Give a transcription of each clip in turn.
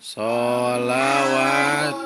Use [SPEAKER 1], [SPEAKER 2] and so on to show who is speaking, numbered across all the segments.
[SPEAKER 1] Sholawat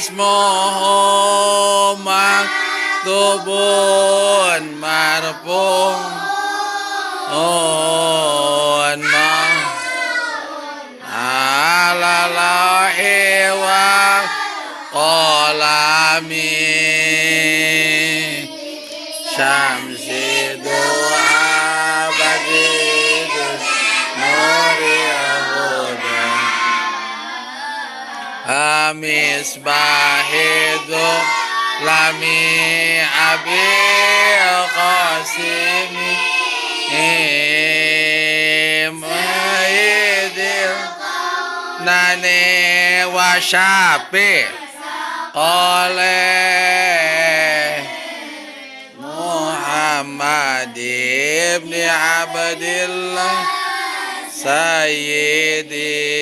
[SPEAKER 1] ismuhu maktubun marfu'un ala lauhi wa qalami syamsi du'a badidun nuri huda misbahidu lami abil qasimi maidil nani wa syafi oleh Muhammad ibn Abdillah Sayyidil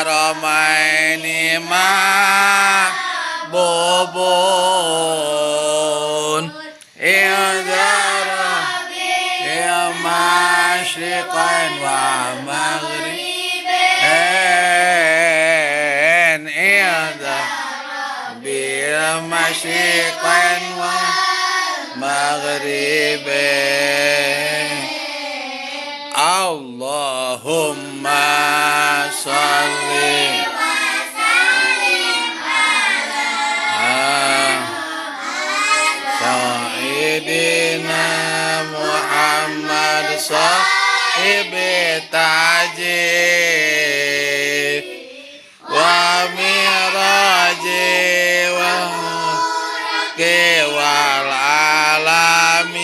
[SPEAKER 1] haramaini ma'bubun idara ya masyriqan wa maghriban bil masyriqan wa maghriban Allahumma salli Sayyidina Muhammad sahibi tajib wa miraji wa kewal alamin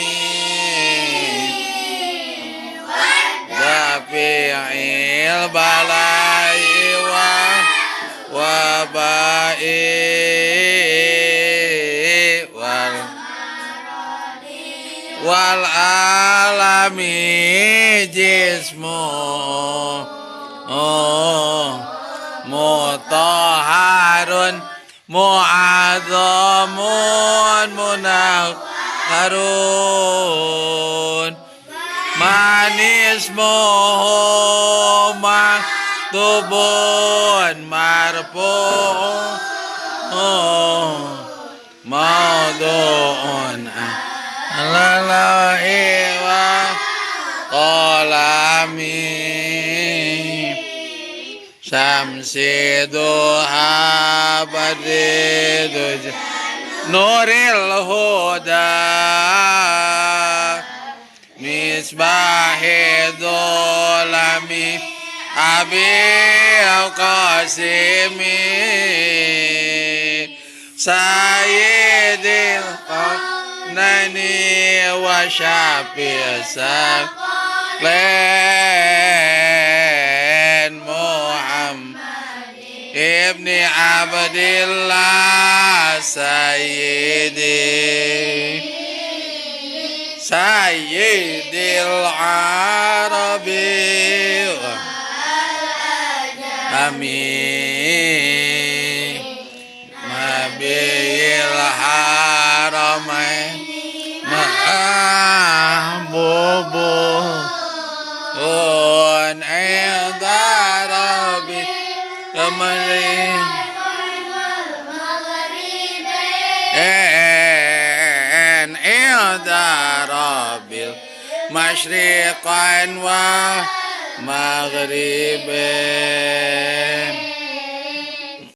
[SPEAKER 1] dafi'il balai wa wabai wal alami jismu mutahharun mu'azzamun munakharun manismuhu maktubun marfu'un mawdu'un Alalahi wa qalami Syamsi duha badidu Nuril huda Misbahi dhulami Abil qasimi Sayyidil nani wa syafi'san len Muhammad ibni Abdillah Sayyidil Arabi Amin Nabil Haramain Mahbubun Idarabi عند رب المشرقين ومغربين